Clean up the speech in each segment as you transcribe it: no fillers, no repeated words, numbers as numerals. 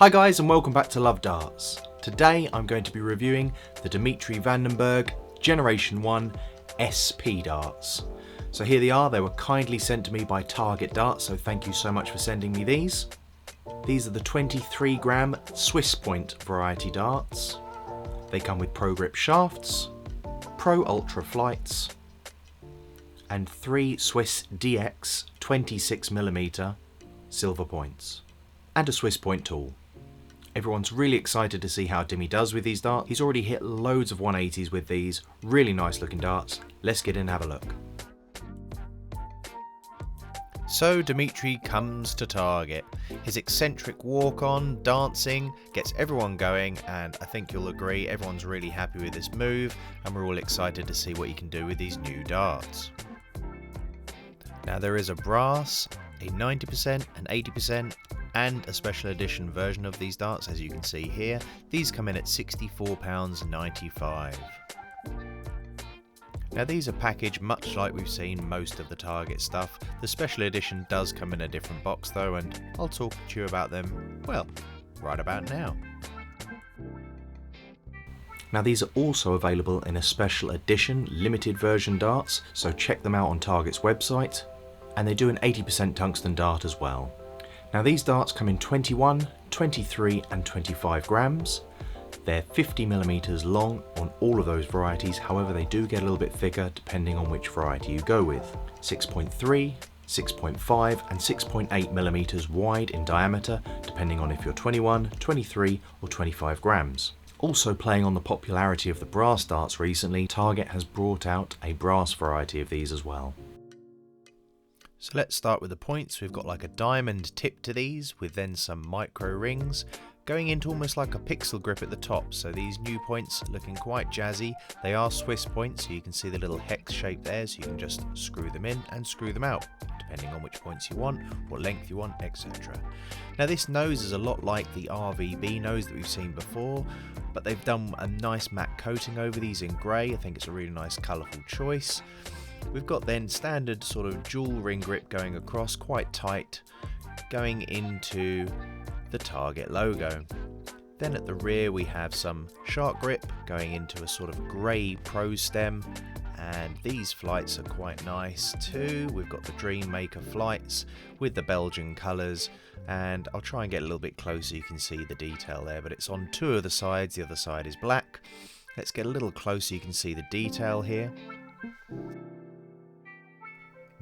Hi guys and welcome back to LoveDarts. Today I'm going to be reviewing the DIMITRI Vandenberg Generation 1 SP darts. So here they are. They were kindly sent to me by Target Darts, so thank you so much for sending me these. These are the 23g Swiss point variety darts. They come with Pro Grip shafts, Pro Ultra flights, and 3 Swiss DX 26mm silver points, and a Swiss point tool. Everyone's really excited to see how Dimi does with these darts. He's already hit loads of 180s with these. Really nice looking darts. Let's get in and have a look. So DIMITRI comes to Target. His eccentric walk-on, dancing, gets everyone going, and I think you'll agree everyone's really happy with this move, and we're all excited to see what he can do with these new darts. Now there is a brass, a 90%, an 80%, and a special edition version of these darts, as you can see here. These come in at £64.95. Now these are packaged much like we've seen most of the Target stuff. The special edition does come in a different box though, and I'll talk to you about them, well, right about now. Now these are also available in a special edition limited version darts, so check them out on Target's website, and they do an 80% tungsten dart as well. Now these darts come in 21, 23 and 25 grams. They're 50mm long on all of those varieties, however they do get a little bit thicker depending on which variety you go with. 6.3, 6.5 and 6.8mm wide in diameter depending on if you're 21, 23 or 25 grams. Also playing on the popularity of the brass darts recently, Target has brought out a brass variety of these as well. So let's start with the points. We've got like a diamond tip to these with then some micro rings going into almost like a pixel grip at the top. So these new points looking quite jazzy. They are Swiss points, so you can see the little hex shape there, so you can just screw them in and screw them out depending on which points you want, what length you want, etc. Now this nose is a lot like the RVB nose that we've seen before, but they've done a nice matte coating over these in grey. I think it's a really nice colourful choice. We've got then standard sort of dual ring grip going across, quite tight, going into the Target logo. Then at the rear we have some shark grip going into a sort of grey pro stem, and these flights are quite nice too. We've got the Dream Maker flights with the Belgian colours, and I'll try and get a little bit closer, you can see the detail there, but it's on 2 of the sides, the other side is black. Let's get a little closer, you can see the detail here.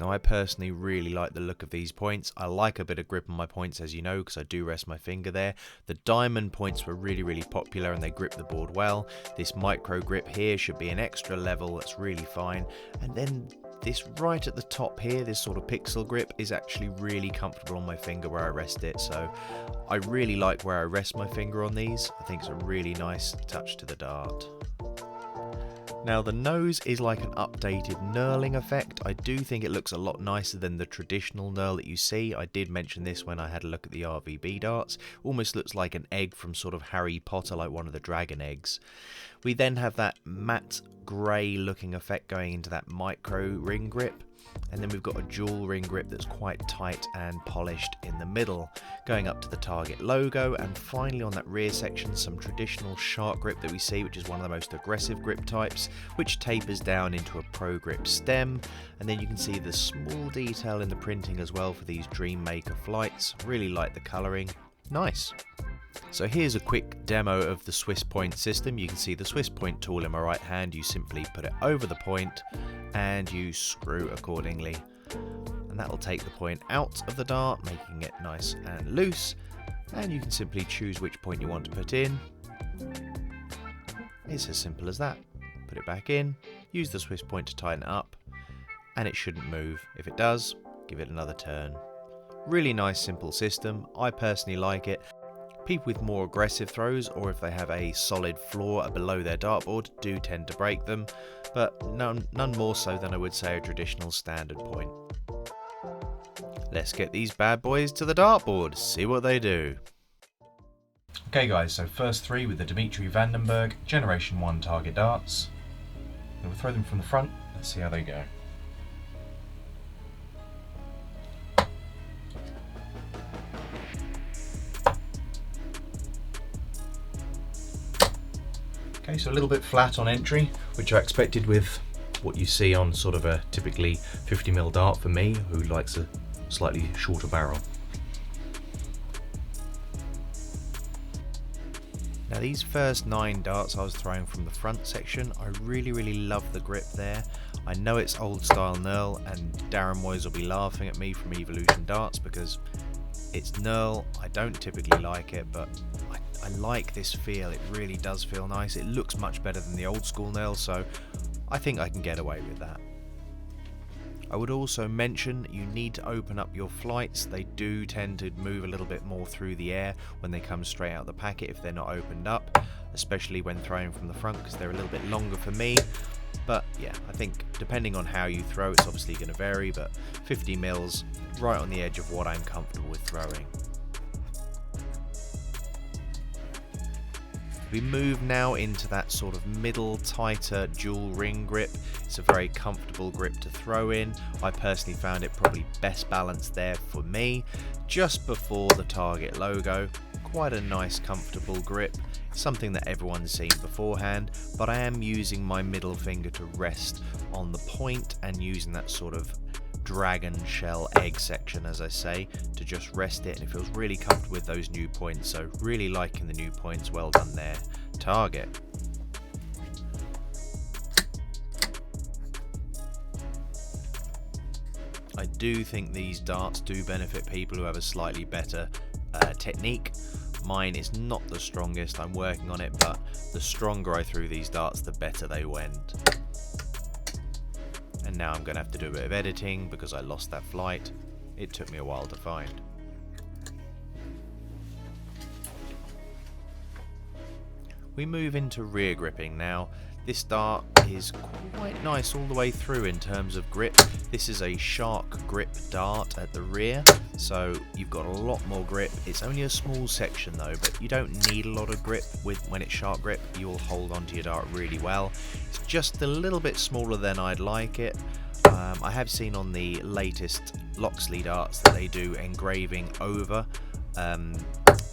Now I personally really like the look of these points. I like a bit of grip on my points, as you know, because I do rest my finger there. The diamond points were really popular and they grip the board well. This micro grip here should be an extra level, that's really fine. And then this right at the top here, this sort of pixel grip, is actually really comfortable on my finger where I rest it. So I really like where I rest my finger on these. I think it's a really nice touch to the dart. Now the nose is like an updated knurling effect. I do think it looks a lot nicer than the traditional knurl that you see. I did mention this when I had a look at the RVB darts. Almost looks like an egg from sort of Harry Potter, like one of the dragon eggs. We then have that matte grey looking effect going into that micro ring grip. And then we've got a dual ring grip that's quite tight and polished in the middle, going up to the Target logo, and finally on that rear section some traditional shark grip that we see, which is one of the most aggressive grip types, which tapers down into a pro grip stem. And then you can see the small detail in the printing as well for these Dream Maker flights. Really like the colouring, nice. So here's a quick demo of the Swiss point system. You can see the Swiss point tool in my right hand. You simply put it over the point and you screw accordingly, and that will take the point out of the dart, making it nice and loose, and you can simply choose which point you want to put in. It's as simple as that. Put it back in, use the Swiss point to tighten it up, and it shouldn't move. If it does, give it another turn. Really nice simple system. I personally like it. People with more aggressive throws, or if they have a solid floor below their dartboard, do tend to break them, but none more so than I would say a traditional standard point. Let's get these bad boys to the dartboard, see what they do. Okay guys, so first 3 with the DIMITRI Vandenberg Generation 1 Target darts. We'll throw them from the front, let's see how they go. Okay, so a little bit flat on entry, which I expected with what you see on sort of a typically 50mm dart for me, who likes a slightly shorter barrel. Now these first 9 darts I was throwing from the front section, I really love the grip there. I know it's old style knurl, and Darren Moyes will be laughing at me from Evolution Darts because it's knurl. I don't typically like it, but I like this feel. It really does feel nice. It looks much better than the old school knurl, so I think I can get away with that. I would also mention you need to open up your flights. They do tend to move a little bit more through the air when they come straight out of the packet if they're not opened up, especially when throwing from the front because they're a little bit longer for me. But yeah, I think depending on how you throw, it's obviously going to vary, but 50 mils right on the edge of what I'm comfortable with throwing. We move now into that sort of middle, tighter dual ring grip. It's a very comfortable grip to throw in. I personally found it probably best balanced there for me, just before the target logo. Quite a nice comfortable grip, something that everyone's seen beforehand, but I am using my middle finger to rest on the point and using that sort of dragon shell egg section, as I say, to just rest it, and it feels really comfortable with those new points, so really liking the new points. Well done there, target. I do think these darts do benefit people who have a slightly better technique. Mine is not the strongest, I'm working on it, but the stronger I threw these darts, the better they went. And now I'm going to have to do a bit of editing because I lost that flight. It took me a while to find. We move into rear gripping now. This dart is quite nice all the way through in terms of grip. This is a shark grip dart at the rear, so you've got a lot more grip. It's only a small section though, but you don't need a lot of grip when it's shark grip. You'll hold onto your dart really well. It's just a little bit smaller than I'd like it. I have seen on the latest Loxley darts that they do engraving over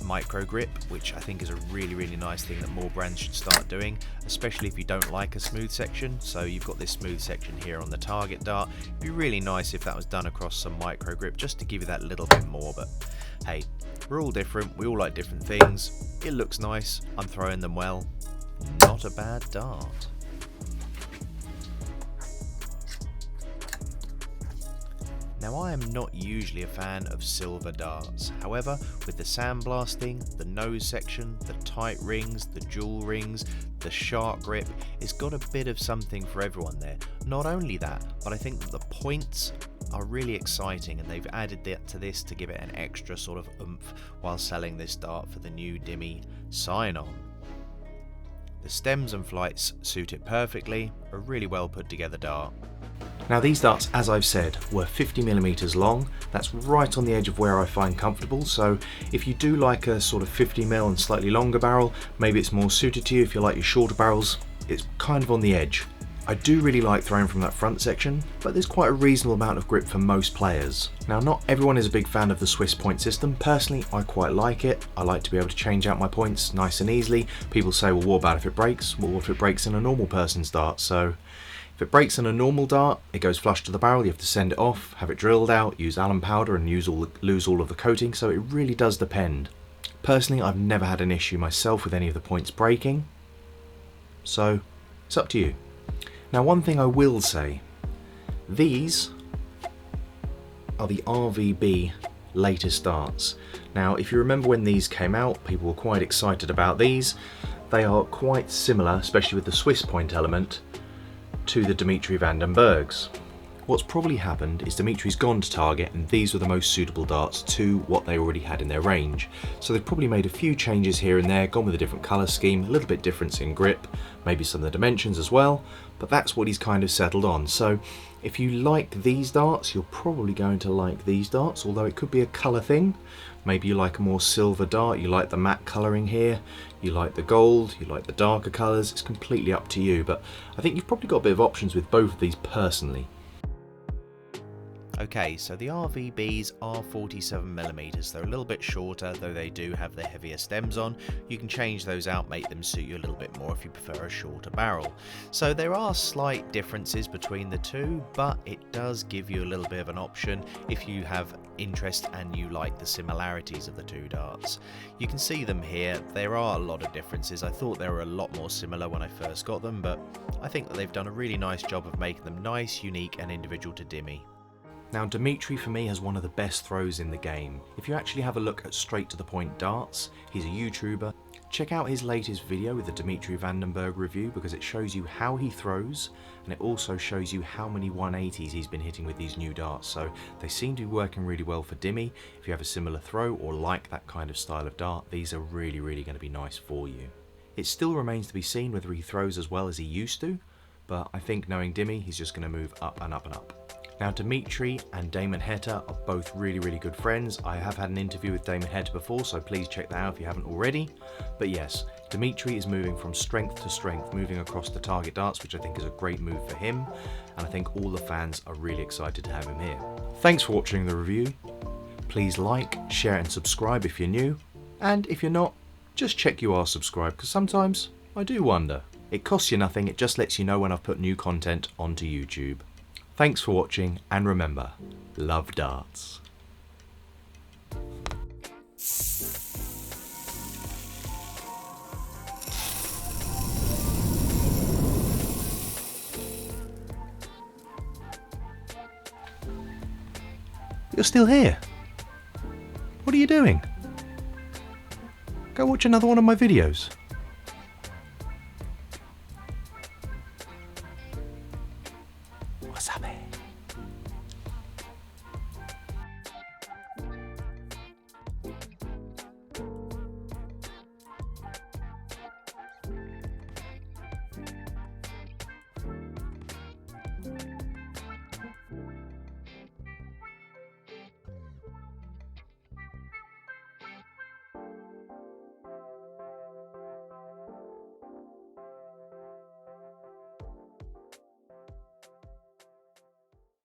micro grip, which I think is a really nice thing that more brands should start doing, especially if you don't like a smooth section. So you've got this smooth section here on the target dart. It'd be really nice if that was done across some micro grip just to give you that little bit more, but hey, we're all different, we all like different things. It looks nice, I'm throwing them well. Not a bad dart. Now I am not usually a fan of silver darts, however with the sandblasting, the nose section, the tight rings, the jewel rings, the shark grip, it's got a bit of something for everyone there. Not only that, but I think that the points are really exciting and they've added that to this to give it an extra sort of oomph while selling this dart for the new DIMI sign-on. The stems and flights suit it perfectly, a really well put together dart. Now these darts, as I've said, were 50mm long. That's right on the edge of where I find comfortable, so if you do like a sort of 50mm and slightly longer barrel, maybe it's more suited to you. If you like your shorter barrels, it's kind of on the edge. I do really like throwing from that front section, but there's quite a reasonable amount of grip for most players. Now not everyone is a big fan of the Swiss point system. Personally, I quite like it. I like to be able to change out my points nice and easily. People say, well, what about if it breaks? Well, what if it breaks in a normal person's dart? So if it breaks in a normal dart, it goes flush to the barrel, you have to send it off, have it drilled out, use alum powder and lose all of the coating, so it really does depend. Personally, I've never had an issue myself with any of the points breaking, so it's up to you. Now one thing I will say, these are the RVB latest darts. Now if you remember when these came out, people were quite excited about these. They are quite similar, especially with the Swiss point element, to the DIMITRI Vandenbergs. What's probably happened is DIMITRI's gone to Target and these were the most suitable darts to what they already had in their range. So they've probably made a few changes here and there, gone with a different colour scheme, a little bit difference in grip, maybe some of the dimensions as well, but that's what he's kind of settled on. So if you like these darts, you're probably going to like these darts, although it could be a colour thing. Maybe you like a more silver dart, you like the matte colouring here, you like the gold, you like the darker colours, it's completely up to you, but I think you've probably got a bit of options with both of these personally. Okay, so the RVBs are 47mm. They're a little bit shorter, though they do have the heavier stems on. You can change those out, make them suit you a little bit more if you prefer a shorter barrel. So there are slight differences between the two, but it does give you a little bit of an option if you have interest and you like the similarities of the two darts. You can see them here. There are a lot of differences. I thought they were a lot more similar when I first got them, but I think that they've done a really nice job of making them nice, unique and individual to DIMI. Now DIMITRI for me has one of the best throws in the game. If you actually have a look at straight to the point darts, he's a YouTuber. Check out his latest video with the DIMITRI Vandenberg review because it shows you how he throws and it also shows you how many 180s he's been hitting with these new darts. So they seem to be working really well for DIMI. If you have a similar throw or like that kind of style of dart, these are really going to be nice for you. It still remains to be seen whether he throws as well as he used to, but I think knowing DIMI, he's just going to move up and up and up. Now DIMITRI and Damon Heta are both really good friends. I have had an interview with Damon Heta before, so please check that out if you haven't already. But yes, DIMITRI is moving from strength to strength, moving across the target darts, which I think is a great move for him, and I think all the fans are really excited to have him here. Thanks for watching the review. Please like, share and subscribe if you're new, and if you're not, just check you are subscribed, because sometimes I do wonder. It costs you nothing, it just lets you know when I've put new content onto YouTube. Thanks for watching, and remember, love darts. You're still here? What are you doing? Go watch another one of my videos. Wasabi.